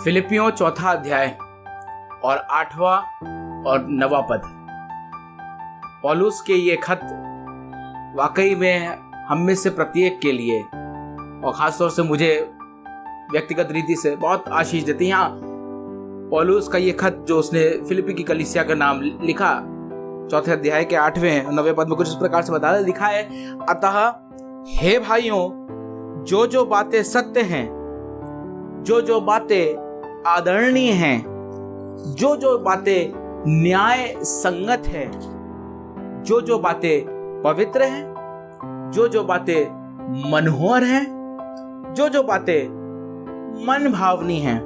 फिलिपियों चौथा अध्याय और 8वां और 9वां पद। पौलुस के ये खत वाकई में हम में से प्रत्येक के लिए और खासतौर से मुझे व्यक्तिगत रीति से बहुत आशीष देते हैं। यहाँ पौलुस का ये खत जो उसने फिलिपी की कलीसिया का नाम लिखा, चौथे अध्याय के 8वें और 9वें पद में कुछ इस प्रकार से बताया लिखा है, अतः हे भाइयों, जो बातें सत्य हैं, जो बातें आदरणीय हैं, जो बातें न्याय संगत है, जो बातें पवित्र हैं, जो बातें मनोहर हैं, जो बातें मन भावनी हैं,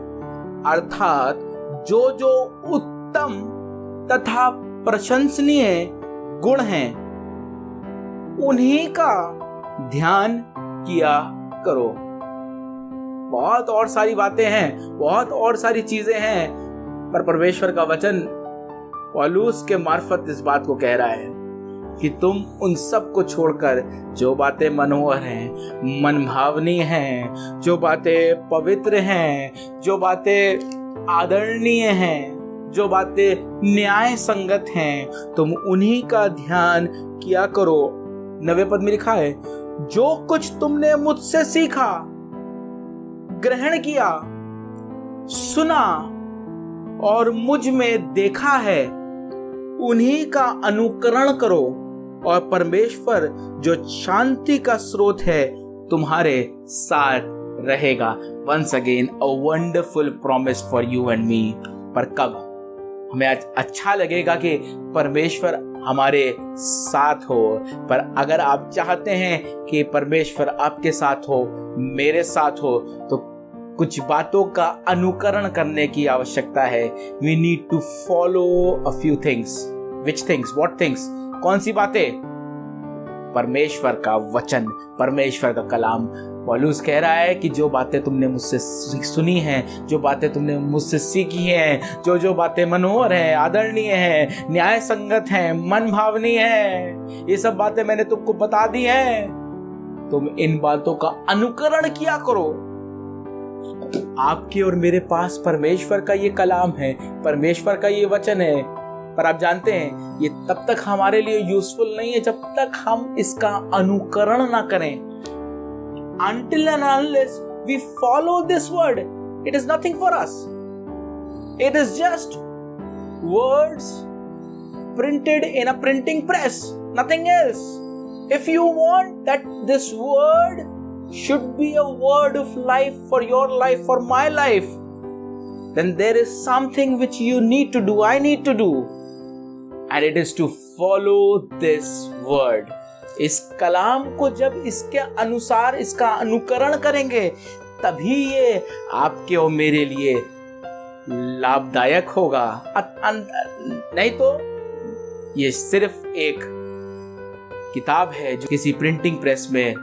अर्थात जो उत्तम तथा प्रशंसनीय गुण हैं, उन्हीं का ध्यान किया करो। बहुत और सारी बातें हैं, बहुत और सारी चीजें हैं, पर परमेश्वर का वचन पौलुस के मार्फत इस बात को कह रहा है कि तुम उन सब को छोड़कर जो बातें मनोहर हैं, मन भावनी हैं, जो बातें पवित्र हैं, जो बातें आदरणीय हैं, जो बातें न्याय संगत हैं, तुम उन्हीं का ध्यान किया करो। 9वें पद में लिखा है, जो कुछ तुमने मुझसे सीखा, ग्रहण किया, सुना और मुझ में देखा है, उन्हीं का अनुकरण करो, और परमेश्वर जो शांति का स्रोत है तुम्हारे साथ रहेगा। Once again a wonderful promise for you and me। पर कब हमें आज अच्छा लगेगा कि परमेश्वर हमारे साथ हो, पर अगर आप चाहते हैं कि परमेश्वर आपके साथ हो, मेरे साथ हो, तो कुछ बातों का अनुकरण करने की आवश्यकता है। We need to follow a few things। Which things? What things? कौन सी बातें? परमेश्वर का वचन, परमेश्वर का कलाम। पौलुस कह रहा है कि जो बातें तुमने मुझसे सुनी हैं, जो बातें तुमने मुझसे सीखी हैं, जो बातें मनोहर हैं, आदरणीय हैं, न्याय संगत हैं, मन भावनी हैं, ये सब बातें मैंने तुमको बता दी हैं। तुम इन बातों का अनुकरण किया करो। आपके और मेरे पास परमेश्वर का ये कलाम है, परमेश्वर का ये वचन है, पर आप जानते हैं ये तब तक हमारे लिए यूजफुल नहीं है जब तक हम इसका अनुकरण ना करें। Until and unless we follow this word, it is nothing for us. It is just words printed in a printing press, nothing else. If you want that this word should be a word of life for your life, for my life, then there is something which you need to do, I need to do, and it is to follow this word। इस कलाम को जब इसके अनुसार इसका अनुकरण करेंगे, तभी ये आपके और मेरे लिए लाभदायक होगा। नहीं तो ये सिर्फ एक किताब है जो किसी प्रिंटिंग प्रेस में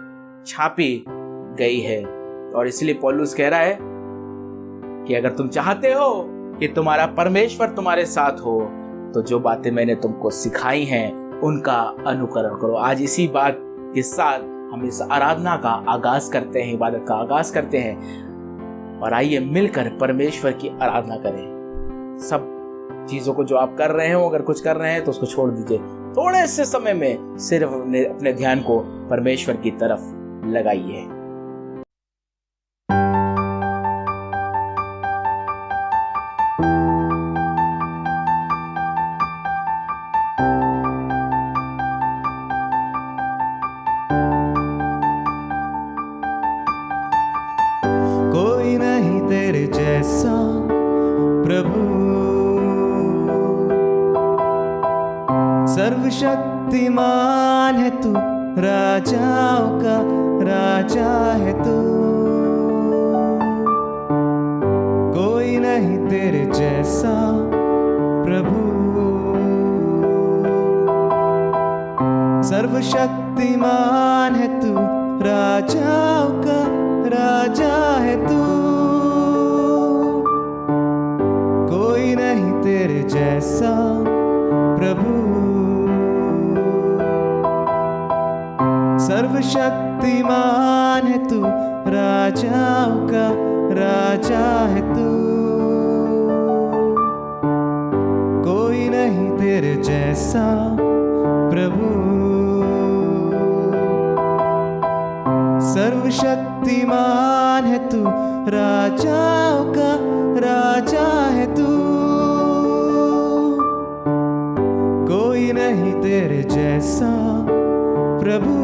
छापी गई है। और इसलिए पौलुस कह रहा है कि अगर तुम चाहते हो कि तुम्हारा परमेश्वर तुम्हारे साथ हो, तो जो बातें मैंने तुमको सिखाई हैं उनका अनुकरण करो। आज इसी बात के साथ हम इस आराधना का आगाज करते हैं, इबादत का आगाज करते हैं, और आइए मिलकर परमेश्वर की आराधना करें। सब चीजों को जो आप कर रहे हो, अगर कुछ कर रहे हैं तो उसको छोड़ दीजिए, थोड़े से समय में सिर्फ अपने ध्यान को परमेश्वर की तरफ लगाइए। कोई नहीं तेरे जैसा प्रभु, सर्वशक्तिमान है तू, राजाओं का राजा है तू। कोई नहीं तेरे जैसा प्रभु, सर्वशक्तिमान है तू, राजाओं का राजा है तू। कोई नहीं तेरे जैसा प्रभु, सर्वशक्तिमान है तू, राजाओं का राजा है तू। तेरे जैसा प्रभु। सर्वशक्तिमान है तू, राजाओं का राजा है तू। कोई नहीं तेरे जैसा प्रभु।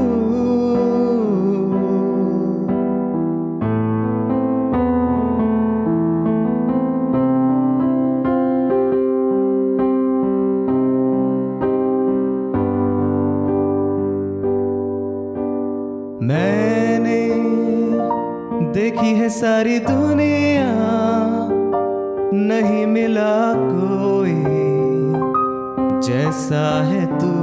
मैंने देखी है सारी दुनिया, नहीं मिला कोई जैसा है तू।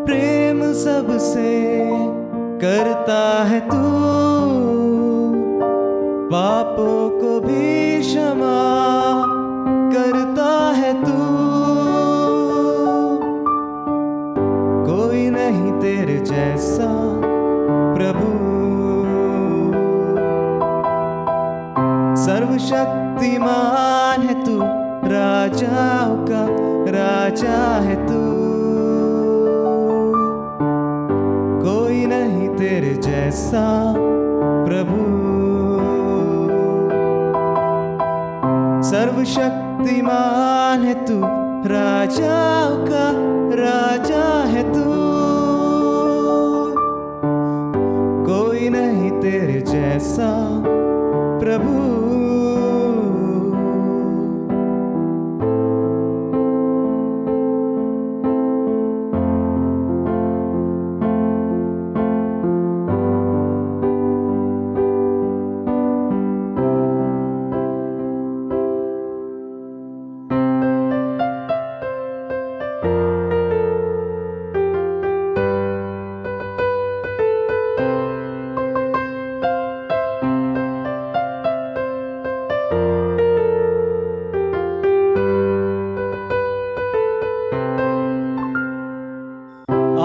प्रेम सबसे करता है तू, पापों को भी क्षमा करता है तू। कोई नहीं तेरे जैसा प्रभु। सर्वशक्तिमान है तू, राजाओं का राजा है तू। कोई नहीं तेरे जैसा प्रभु। सर्वशक्तिमान है तू, राजाओं का राजा है तू। कोई नहीं तेरे जैसा प्रभु।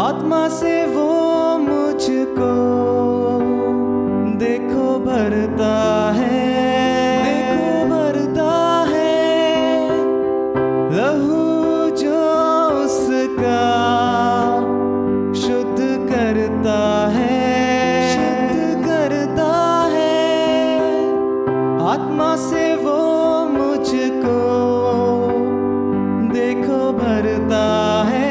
आत्मा से वो मुझको देखो भरता है, देखो भरता है। लहू जो उसका शुद्ध करता है, शुद्ध करता है। आत्मा से वो मुझको देखो भरता है,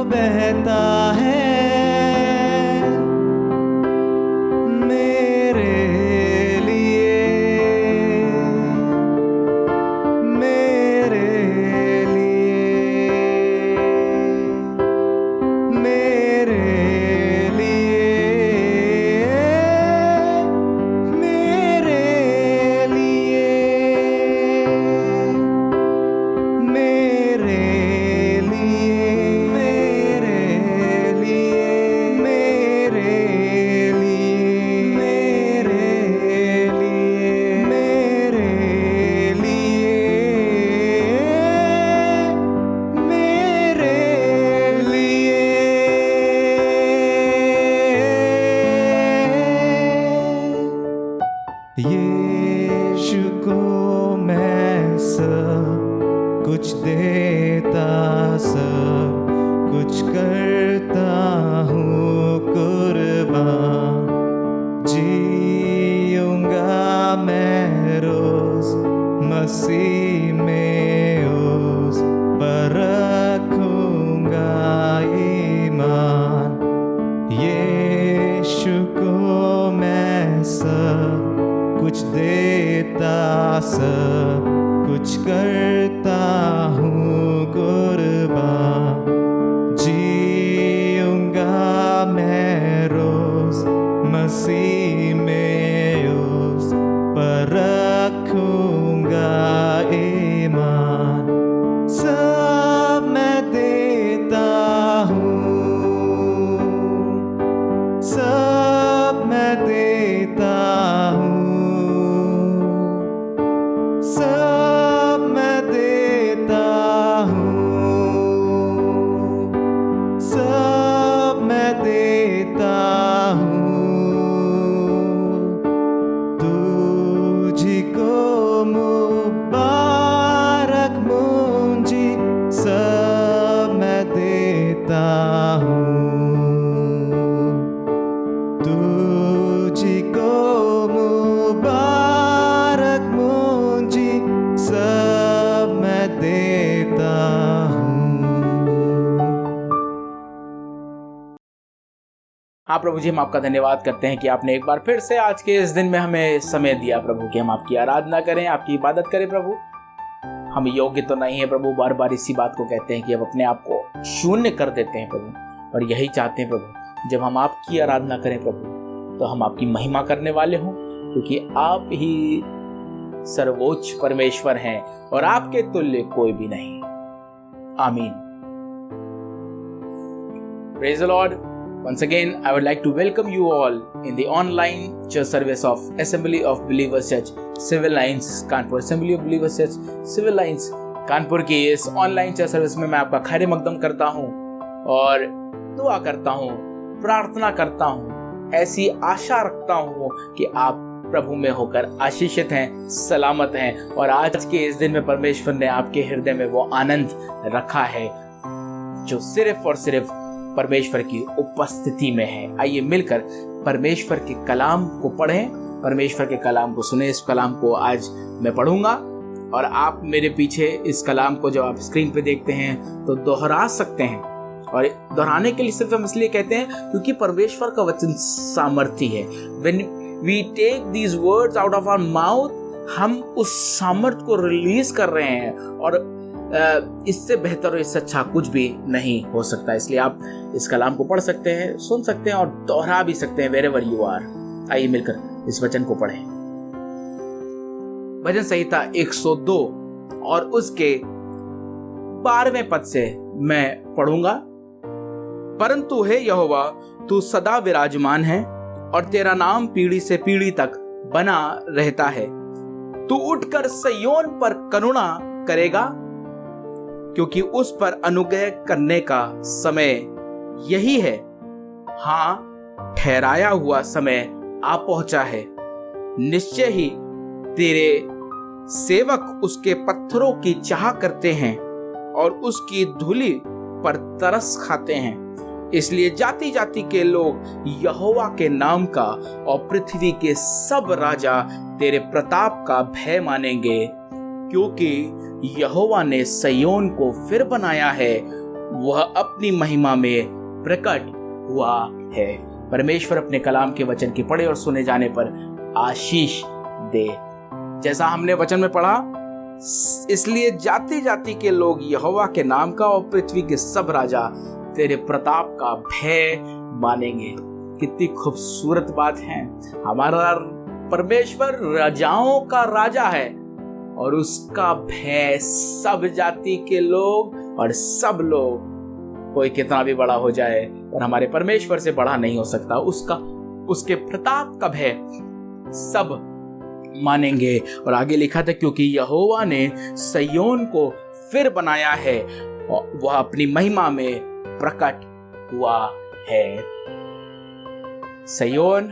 बहता है मेरे लिए, मेरे लिए, मेरे लिए, मेरे लिए, मेरे यीशु को मैं सब कुछ देता, सब कुछ करता हूँ कुर्बान। जीऊंगा मैं रोज मसीह में, उस पर रखूंगा ईमान। यीशु को मैं सब कुछ देता, सब कुछ करता हूँ कुर्बान। जीऊंगा मैं रोज मसीह में, उस पर रखूंगा ईमान। हाँ प्रभु जी, हम आपका धन्यवाद करते हैं कि आपने एक बार फिर से आज के इस दिन में हमें समय दिया प्रभु, कि हम आपकी आराधना करें, आपकी इबादत करें प्रभु। हम योग्य तो नहीं है प्रभु, बार बार इसी बात को कहते हैं कि अब अपने आप को शून्य कर देते हैं प्रभु, और यही चाहते हैं प्रभु जब हम आपकी आराधना करें प्रभु तो हम आपकी महिमा करने वाले हों, क्योंकि आप ही सर्वोच्च परमेश्वर हैं और आपके तुल्य कोई भी नहीं। आमीन। Praise the Lord. Once again, I would like to welcome you all in the online church service of Assembly of Believers Church, Civil Lines, Kanpur. Assembly of Believers Church, Civil Lines, Kanpur की इस online church service में मैं आपका खैर मकदम करता हूँ और दुआ करता हूँ, प्रार्थना करता हूँ, ऐसी आशा रखता हूँ कि आप प्रभु में होकर आशीषित हैं, सलामत हैं, और आज के इस दिन में परमेश्वर ने आपके हृदय में वो आनंद रखा है जो सिर्फ और सिर्फ परमेश्वर की उपस्थिति में है। आइए मिलकर परमेश्वर के कलाम को पढ़ें, परमेश्वर के कलाम को सुने। इस कलाम को आज मैं पढ़ूंगा और आप मेरे पीछे इस कलाम को जब आप स्क्रीन पे देखते हैं तो दोहरा सकते हैं। और दोहराने के लिए सिर्फ हम इसलिए कहते हैं क्योंकि परमेश्वर का वचन सामर्थी है। When we take these words out of our mouth, हम उस सामर्थ को रिलीज कर रहे हैं, और इससे बेहतर और इससे अच्छा कुछ भी नहीं हो सकता। इसलिए आप इस कलाम को पढ़ सकते हैं, सुन सकते हैं और दोहरा भी सकते हैं wherever you are। आइए मिलकर इस वचन को पढ़ें। भजन संहिता 102 और उसके 12वें पद से मैं पढ़ूंगा। परंतु हे यहोवा, तू सदा विराजमान है और तेरा नाम पीढ़ी से पीढ़ी तक बना रहता है। तू उठकर सिय्योन पर करुणा करेगा, क्योंकि उस पर अनुग्रह करने का समय यही है। हाँ, ठहराया हुआ समय आ पहुंचा है। निश्चय ही तेरे सेवक उसके पत्थरों की चाह करते हैं और उसकी धूलि पर तरस खाते हैं। इसलिए जाति जाति के लोग यहोवा के नाम का और पृथ्वी के सब राजा तेरे प्रताप का भय मानेंगे, क्योंकि यहोवा ने सिय्योन को फिर बनाया है, वह अपनी महिमा में प्रकट हुआ है। परमेश्वर अपने कलाम के वचन के पढ़े और सुने जाने पर आशीष दे। जैसा हमने वचन में पढ़ा, इसलिए जाति जाति के लोग यहोवा के नाम का और पृथ्वी के सब राजा तेरे प्रताप का भय मानेंगे। कितनी खूबसूरत बात है। हमारा परमेश्वर राजाओं का राजा है और उसका भय सब जाति के लोग और सब लोग, कोई कितना भी बड़ा हो जाए और हमारे परमेश्वर से बड़ा नहीं हो सकता, उसके प्रताप का भय सब मानेंगे। और आगे लिखा था, क्योंकि यहोवा ने सिय्योन को फिर बनाया है, वह अपनी महिमा में प्रकट हुआ है। सिय्योन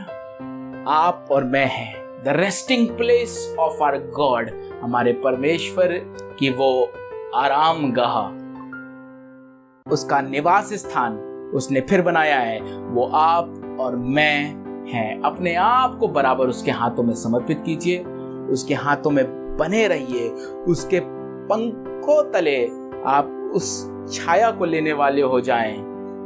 आप और मैं हैं, the resting place of our God, हमारे परमेश्वर की वो आराम गाह, उसका निवास स्थान उसने फिर बनाया है। वो आप और मैं हैं। अपने आप को बराबर उसके हाथों में समर्पित कीजिए, उसके हाथों में बने रहिए, उसके पंखों तले आप उस छाया को लेने वाले हो जाएं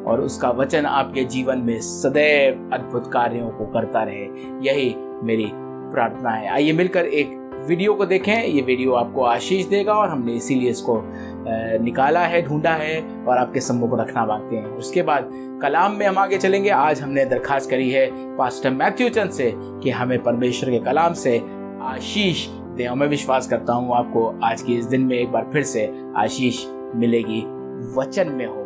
और उसका वचन आपके जीवन में सदैव अद्भुत कार्यों को करता रहे। यही मेरी प्रार्थना है। आइए मिलकर एक वीडियो को देखें। ये वीडियो आपको आशीष देगा और हमने इसीलिए इसको निकाला है, ढूंढा है और आपके सम्मुख रखना मांगते हैं। उसके बाद कलाम में हम आगे चलेंगे। आज हमने दरखास्त करी है पास्टर मैथ्यू चंद से कि हमें परमेश्वर के कलाम से आशीष दे। मैं विश्वास करता हूँ आपको आज के इस दिन में एक बार फिर से आशीष मिलेगी वचन में होकर।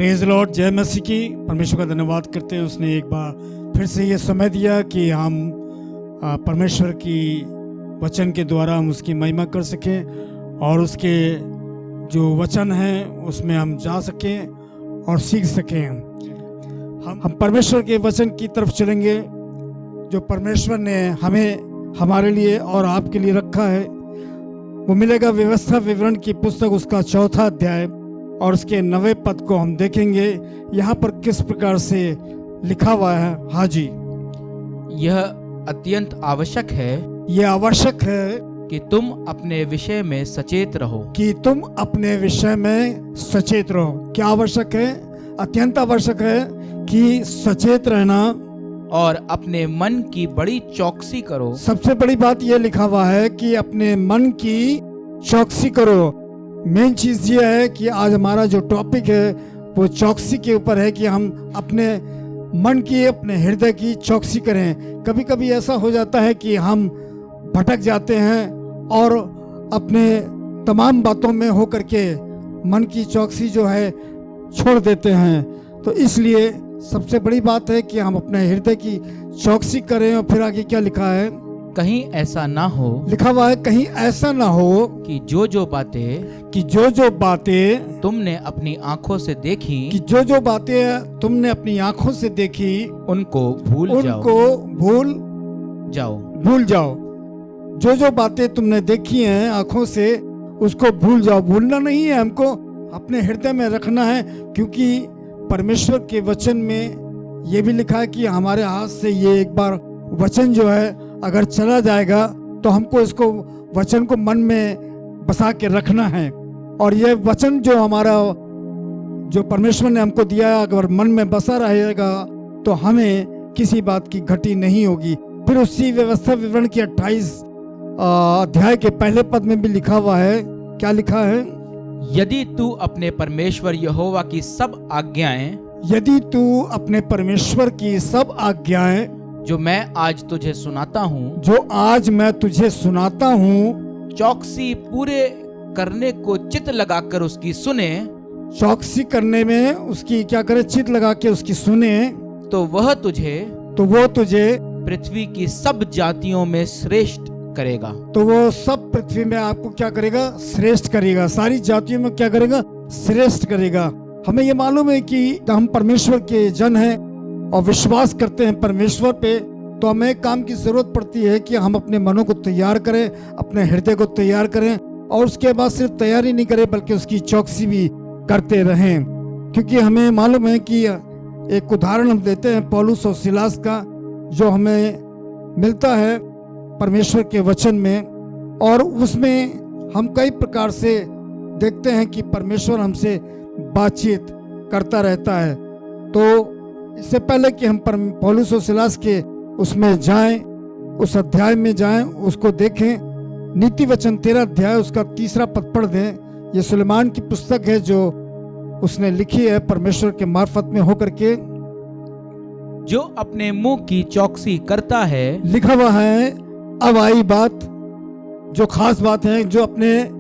प्रेज लॉर्ड, जय मसीह की। परमेश्वर का धन्यवाद करते हैं, उसने एक बार फिर से ये समय दिया कि हम परमेश्वर की वचन के द्वारा हम उसकी महिमा कर सकें और उसके जो वचन हैं उसमें हम जा सकें और सीख सकें। हम परमेश्वर के वचन की तरफ चलेंगे जो परमेश्वर ने हमें हमारे लिए और आपके लिए रखा है। वो मिलेगा व्यवस्था विवरण की पुस्तक, उसका 4वां अध्याय और उसके 9वें पद को हम देखेंगे। यहाँ पर किस प्रकार से लिखा हुआ है। हाँ जी, यह अत्यंत आवश्यक है ये आवश्यक है कि तुम अपने विषय में सचेत रहो। कि तुम अपने विषय में सचेत रहो। क्या आवश्यक है? अत्यंत आवश्यक है कि सचेत रहना और अपने मन की बड़ी चौकसी करो। सबसे बड़ी बात यह लिखा हुआ है कि अपने मन की चौकसी करो। मेन चीज ये है कि आज हमारा जो टॉपिक है वो चौकसी के ऊपर है कि हम अपने मन की, अपने हृदय की चौकसी करें। कभी कभी ऐसा हो जाता है कि हम भटक जाते हैं और अपने तमाम बातों में होकर के मन की चौकसी जो है छोड़ देते हैं। तो इसलिए सबसे बड़ी बात है कि हम अपने हृदय की चौकसी करें। और फिर आगे क्या लिखा है? कहीं ऐसा ना हो, लिखा हुआ है कहीं ऐसा ना हो कि जो बातें तुमने अपनी आंखों से देखी, कि जो बातें तुमने अपनी आंखों से देखी उनको भूल जाओ। जो बातें तुमने देखी हैं आंखों से उसको भूल जाओ। भूलना नहीं है, हमको अपने हृदय में रखना है, क्योंकि परमेश्वर के वचन में ये भी लिखा है कि हमारे हाथ से ये एक बार वचन जो है अगर चला जाएगा तो हमको इसको वचन को मन में बसा के रखना है। और ये वचन जो हमारा जो परमेश्वर ने हमको दिया है अगर मन में बसा रहेगा तो हमें किसी बात की घटी नहीं होगी। फिर उसी व्यवस्था विवरण की 28 अध्याय के पहले पद में भी लिखा हुआ है। क्या लिखा है? यदि तू अपने परमेश्वर यहोवा की सब आज्ञाएं जो मैं आज तुझे सुनाता हूँ चौकसी पूरे करने को चित लगाकर उसकी सुने। चौकसी करने में उसकी क्या करे? चित लगा के उसकी सुने तो वो तुझे पृथ्वी की सब जातियों में श्रेष्ठ करेगा। तो वो सब पृथ्वी में आपको क्या करेगा? श्रेष्ठ करेगा। सारी जातियों में क्या करेगा? श्रेष्ठ करेगा। हमें ये मालूम है कि हम परमेश्वर के जन हैं और विश्वास करते हैं परमेश्वर पे, तो हमें एक काम की जरूरत पड़ती है कि हम अपने मनों को तैयार करें, अपने हृदय को तैयार करें और उसके बाद सिर्फ तैयारी नहीं करें बल्कि उसकी चौकसी भी करते रहें। क्योंकि हमें मालूम है कि एक उदाहरण हम देते हैं पौलुस और सिलास का, जो हमें मिलता है परमेश्वर के वचन में, और उसमें हम कई प्रकार से देखते हैं कि परमेश्वर हमसे बातचीत करता रहता है। तो इससे पहले कि हम पौलुस और सिलास के उसमें जाएं, उस अध्याय में जाएं, उसको देखें। नीति वचन 13 अध्याय उसका 3 पद पढ़ दें। ये सुलेमान की पुस्तक है जो उसने लिखी है परमेश्वर के मार्फत में होकर के। जो अपने मुंह की चौकसी करता है, लिखा हुआ है। अब आई बात जो खास बात है, जो अपने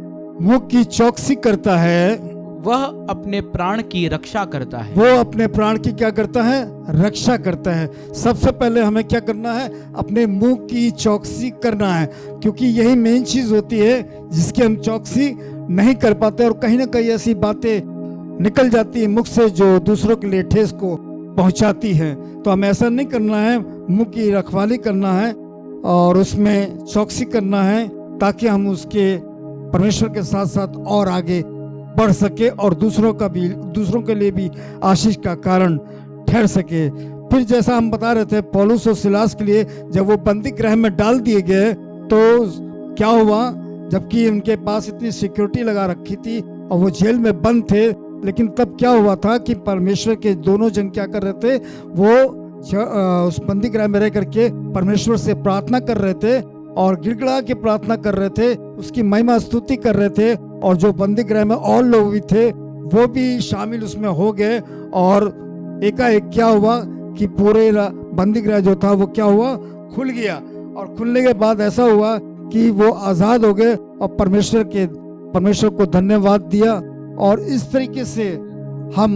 मुंह की चौकसी करता है वह अपने प्राण की रक्षा करता है। वो अपने प्राण की क्या करता है? रक्षा करता है। सबसे पहले हमें क्या करना है? अपने मुंह की चौकसी करना है, क्योंकि यही मेन चीज होती है जिसकी हम चौकसी नहीं कर पाते और कहीं ना कहीं ऐसी बातें निकल जाती है मुख से जो दूसरों के लिए ठेस को पहुंचाती है। तो हमें ऐसा नहीं करना है, मुंह की रखवाली करना है और उसमें चौकसी करना है, ताकि हम उसके परमेश्वर के साथ साथ और आगे बढ़ सके और दूसरों के लिए भी आशीष का कारण ठहर सके। फिर जैसा हम बता रहे थे पौलुस और सिलास के लिए जब वो बंदी गृह में डाल दिए गए तो क्या हुआ? जबकि उनके पास इतनी सिक्योरिटी लगा रखी थी और वो जेल में बंद थे, लेकिन तब क्या हुआ था कि परमेश्वर के दोनों जन क्या कर रहे थे? वो उस बंदी गृह में रह करके परमेश्वर से प्रार्थना कर रहे थे और गिड़गिड़ा के प्रार्थना कर रहे थे, उसकी महिमा स्तुति कर रहे थे। और जो बंदी गृह में और लोग भी थे वो भी शामिल उसमें हो गए। और एकाएक क्या हुआ कि पूरे बंदी गृह जो था वो क्या हुआ? खुल गया। और खुलने के बाद ऐसा हुआ कि वो आजाद हो गए और परमेश्वर को धन्यवाद दिया। और इस तरीके से हम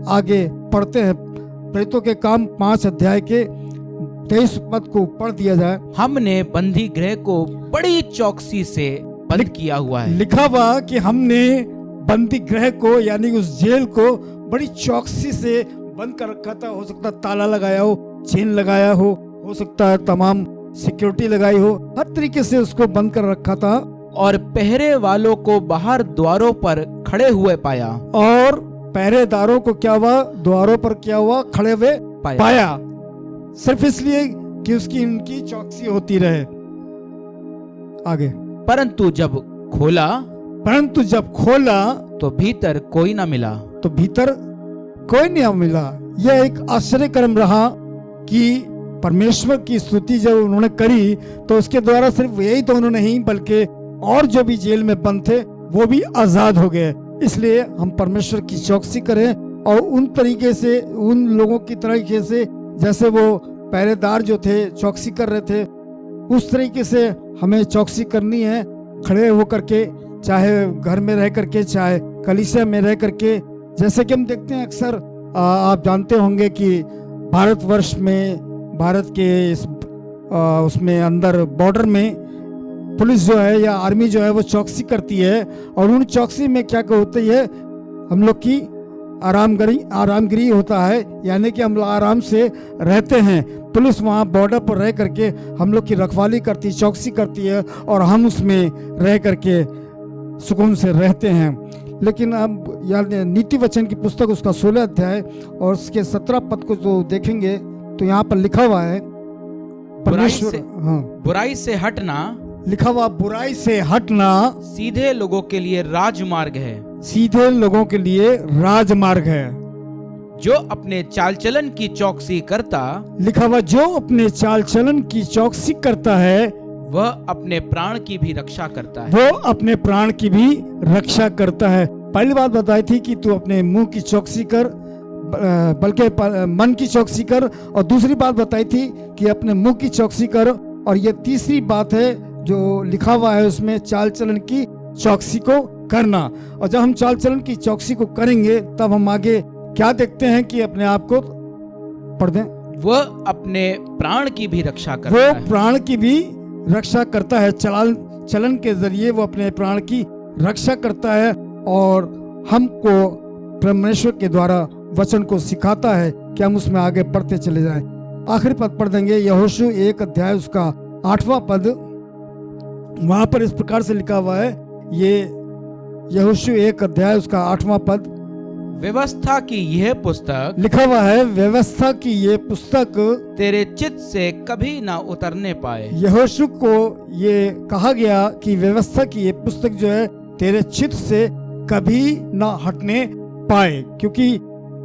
आगे पढ़ते हैं। प्रेरितों के काम 5 अध्याय के 23 पद को पढ़ दिया जाए। हमने बंदी गृह को बड़ी चौकसी से बंद किया हुआ है। लिखा हुआ कि हमने बंदी गृह को यानी उस जेल को बड़ी चौकसी से बंद कर रखा था। हो सकता है ताला लगाया हो, चेन लगाया हो सकता है तमाम सिक्योरिटी लगाई हो, हर तरीके से उसको बंद कर रखा था। और पहरे वालों को बाहर द्वारों पर खड़े हुए पाया। और पहरेदारों को क्या हुआ? द्वारों पर क्या हुआ? खड़े हुए पाया। सिर्फ इसलिए कि उसकी उनकी चौकसी होती रहे। आगे, परंतु जब खोला तो भीतर कोई न मिला। तो भीतर कोई नहीं मिला। यह एक आश्चर्यक्रम रहा कि परमेश्वर की स्तुति जब उन्होंने करी तो उसके द्वारा सिर्फ यही दोनों नहीं बल्कि और जो भी जेल में बंद थे वो भी आजाद हो गए। इसलिए हम परमेश्वर की चौकसी करें और उन तरीके से, उन लोगों की तरीके से जैसे वो पहरेदार जो थे चौकसी कर रहे थे, उस तरीके से हमें चौकसी करनी है। खड़े होकर के, चाहे घर में रह करके, चाहे कलीसिया में रह करके। जैसे कि हम देखते हैं अक्सर, आप जानते होंगे कि भारतवर्ष में, भारत के उसमें अंदर बॉर्डर में पुलिस जो है या आर्मी जो है वो चौकसी करती है। और उन चौकसी में क्या होती है? हम लोग की आरामगिरी होता है, यानी कि हम लोग आराम से रहते हैं। पुलिस वहाँ बॉर्डर पर रह करके हम लोग की रखवाली करती, चौकसी करती है और हम उसमें रह करके सुकून से रहते हैं। लेकिन अब यार नीति वचन की पुस्तक उसका 16 अध्याय और उसके 17 पद को जो देखेंगे तो यहाँ पर लिखा हुआ है परमेश्वर, बुराई से हटना, लिखा हुआ बुराई से हटना सीधे लोगों के लिए राजमार्ग है। सीधे लोगों के लिए राजमार्ग है। जो अपने चाल चलन की चौकसी करता, लिखा हुआ जो अपने चाल चलन की चौकसी करता है वह अपने प्राण की भी रक्षा करता है। वो अपने प्राण की भी रक्षा करता है। पहली बात बताई थी कि तू अपने मुंह की चौकसी कर, बल्कि मन की चौकसी कर। और दूसरी बात बताई थी कि अपने मुंह की चौकसी कर। और ये तीसरी बात है जो लिखा हुआ है उसमें, चाल चलन की चौकसी को करना। और जब हम चाल चलन की चौकसी को करेंगे तब हम आगे क्या देखते हैं कि अपने आप को पढ़ दें, वह अपने प्राण की भी रक्षा करता वो है। प्राण की भी रक्षा करता है। चलन के जरिए वो अपने प्राण की रक्षा करता है और हमको परमेश्वर के द्वारा वचन को सिखाता है कि हम उसमें आगे बढ़ते चले जाएं। आखिरी पद पढ़ देंगे, यहोशू 1 अध्याय उसका 8वां पद। वहां पर इस प्रकार से लिखा हुआ है, ये यहोशू 1 अध्याय उसका 8वां पद। व्यवस्था की यह पुस्तक, लिखा हुआ है व्यवस्था की ये पुस्तक तेरे चित्त से कभी ना उतरने पाए। यहोशू को ये कहा गया कि व्यवस्था की ये पुस्तक जो है तेरे चित्त से कभी ना हटने पाए। क्योंकि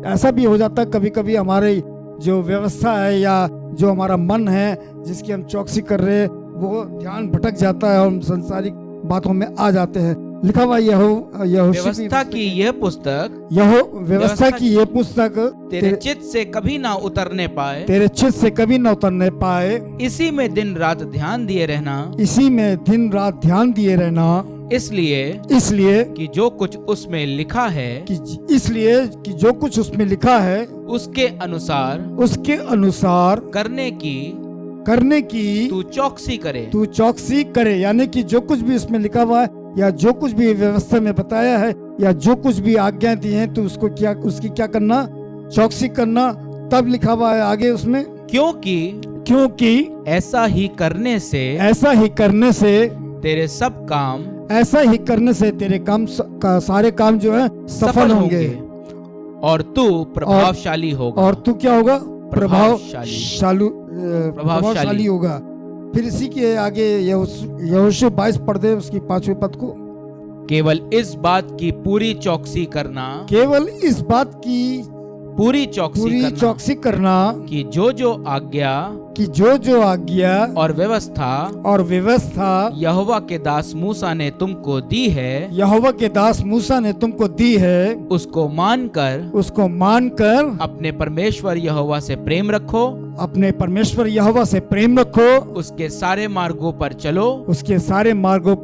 ऐसा भी हो जाता है कभी कभी हमारे जो व्यवस्था है या जो हमारा मन है जिसकी हम चौकसी कर रहे हैं वो ध्यान भटक जाता है और हम संसारिक बातों में आ जाते हैं। लिखा हुआ व्यवस्था की यह पुस्तक, व्यवस्था की ये पुस्तक तेरे चित्त से कभी ना उतरने पाए। तेरे चित्त से कभी ना उतरने पाए। इसी में दिन रात ध्यान दिए रहना। इसी में दिन रात ध्यान दिए रहना। इसलिए कि जो कुछ उसमें लिखा है, इसलिए कि जो कुछ उसमें लिखा है उसके अनुसार करने की तू चौकसी करे। यानी कि जो कुछ भी उसमें लिखा हुआ है या जो कुछ भी व्यवस्था में बताया है या जो कुछ भी आज्ञा दी है तो उसकी क्या करना? चौकसी करना। तब लिखा हुआ है आगे उसमें, क्योंकि ऐसा ही करने से तेरे सब काम, ऐसा ही करने से तेरे काम सारे काम जो है सफल होंगे और तू प्रभावशाली होगा। और तू क्या होगा? प्रभावशाली होगा। फिर इसी के आगे यहोशू 22 पढ़ दे उसकी 5वें पद को। केवल इस बात की पूरी चौकसी करना, पूरी चौकसी करना कि जो जो आज्ञा और व्यवस्था यहोवा के दास मूसा ने तुमको दी है, उसको मानकर अपने परमेश्वर यहोवा से प्रेम रखो। उसके सारे मार्गों पर चलो।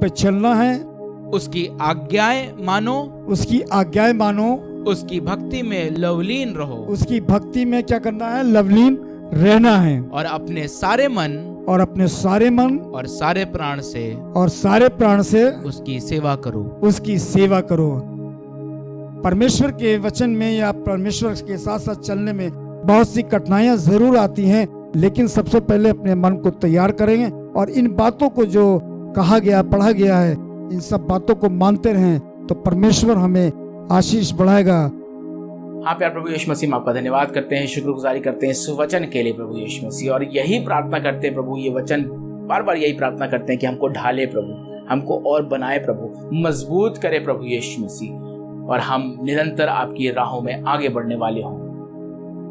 चलना है। उसकी आज्ञाएं मानो। उसकी भक्ति में लवलीन रहो, उसकी भक्ति में क्या करना है? लवलीन रहना है। और अपने सारे मन और अपने सारे मन और सारे प्राण से उसकी सेवा करो, उसकी सेवा करो। परमेश्वर के वचन में या परमेश्वर के साथ साथ चलने में बहुत सी कठिनाइयां जरूर आती हैं, लेकिन सबसे पहले अपने मन को तैयार करेंगे और इन बातों को जो कहा गया, पढ़ा गया है, इन सब बातों को मानते रहें तो परमेश्वर हमें आशीष बढ़ाएगा। हाँ प्यार प्रभु यीशु मसीह, आपका धन्यवाद करते हैं, शुक्रगुजारी करते हैं इस वचन के लिए प्रभु यीशु मसीह, और यही प्रार्थना करते हैं प्रभु, ये वचन बार बार यही प्रार्थना करते हैं कि हमको ढाले प्रभु, हमको और बनाए प्रभु, मजबूत करे प्रभु यीशु मसीह, और हम निरंतर आपकी राहों में आगे बढ़ने वाले हों।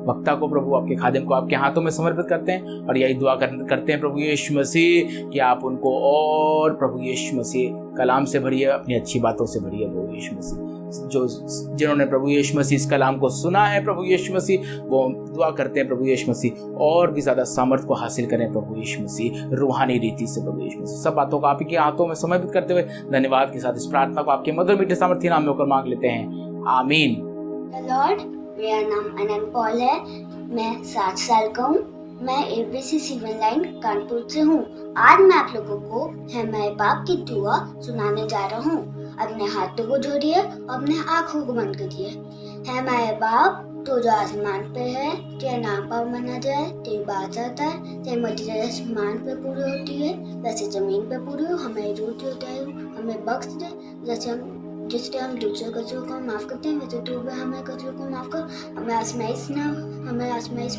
वक्ता को प्रभु, आपके खादिम को आपके हाथों में समर्पित करते हैं और यही दुआ करते हैं प्रभु यीशु मसीह कि आप उनको और प्रभु यीशु मसीह कलाम से भरिए, अपनी अच्छी बातों से भरिए प्रभु यीशु मसीह। जिन्होंने प्रभु यीशु मसीह इस कलाम को सुना है प्रभु यीशु मसीह, वो दुआ करते हैं प्रभु यीशु मसीह और भी ज्यादा सामर्थ्य को हासिल करें प्रभु यीशु मसीह, रूहानी रीति से प्रभु यीशु मसीह। सब बातों को आप ही के हाथों में समर्पित करते हुए धन्यवाद के साथ इस प्रार्थना को आपके मधुर मीठे सामर्थ्य नाम में होकर मांग लेते हैं, आमीन। लॉर्ड, मेरा नाम अनंत पॉल है, मैं 7 साल का हूँ, मैं एबीसी सिविल लाइन कानपुर से हूँ। आज मैं आप लोगों को हमारे बाप की दुआ सुनाने जा रहा हूँ। अपने हाथों को जोड़िए और अपने आँखों को बंद करिए। हमारे बाप, तू जो आसमान पे है, तेरा नाम पाव मना जाए, तेरी बात आता है, तेरी मर्जी आसमान पे पूरी होती है वैसे जमीन पे पूरी हो। हमें रोटी होता है हमें बख्श दे, जैसे हम दूसरे कचरों को माफ करते हैं वैसे तू भी हमें कचरों को माफ कर। हमें आजमाइश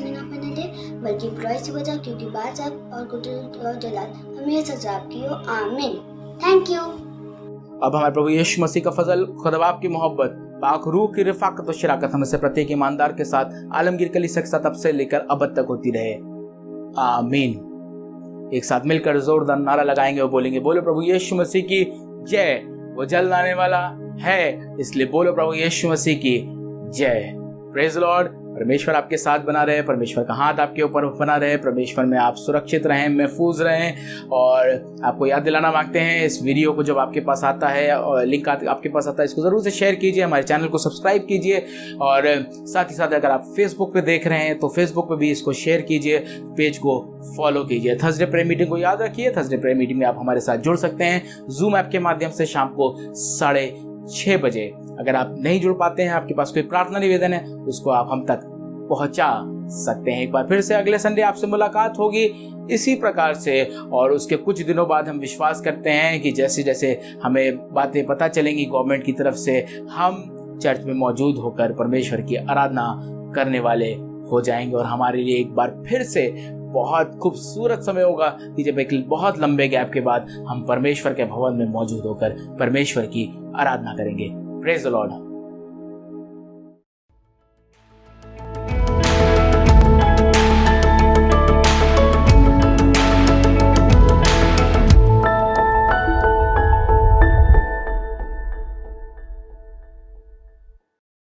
में ना पड़ने दे, बल्कि बुराई से बचा, क्योंकि बात आप और कुदरत और जलाल हमेशा सजा की हो, आमीन। Thank you. अब हमारे प्रभु यीशु मसीह का फजल, खुदा बाप की मोहब्बत, पाक रूह की रिफाकत और शराकत हमें से प्रत्येक ईमानदार के साथ आलमगीर कलीसिया के साथ अब से लेकर अब तक होती रहे, आमीन। एक साथ मिलकर जोरदार नारा लगाएंगे और बोलेंगे, बोलो प्रभु यीशु मसीह की जय। वो जल्द आने वाला है, इसलिए बोलो प्रभु यीशु मसीह की जय। Praise Lord. परमेश्वर आपके साथ बना रहे, परमेश्वर का हाथ आपके ऊपर बना रहे, परमेश्वर में आप सुरक्षित रहें, महफूज रहें। और आपको याद दिलाना मांगते हैं, इस वीडियो को जब आपके पास आता है और लिंक आपके पास आता है, इसको ज़रूर से शेयर कीजिए, हमारे चैनल को सब्सक्राइब कीजिए, और साथ ही साथ अगर आप फेसबुक पे देख रहे हैं तो फेसबुक पे भी इसको शेयर कीजिए, पेज को फॉलो कीजिए। थर्सडे प्रेयर मीटिंग को याद रखिए, थर्सडे प्रेयर मीटिंग में आप हमारे साथ जुड़ सकते हैं जूम ऐप के माध्यम से शाम को 6:30 बजे। अगर आप नहीं जुड़ पाते हैं, आपके पास कोई प्रार्थना निवेदन है, उसको आप हम तक पहुंचा सकते हैं। एक बार फिर से अगले संडे आपसे मुलाकात होगी इसी प्रकार से, और उसके कुछ दिनों बाद हम विश्वास करते हैं कि जैसे जैसे हमें बातें पता चलेंगी गवर्नमेंट की तरफ से, हम चर्च में मौजूद होकर परमेश्वर की आराधना करने वाले हो जाएंगे। और हमारे लिए एक बार फिर से बहुत खूबसूरत समय होगा कि जब एक बहुत लंबे गैप के बाद हम परमेश्वर के भवन में मौजूद होकर परमेश्वर की आराधना करेंगे। Praise the Lord.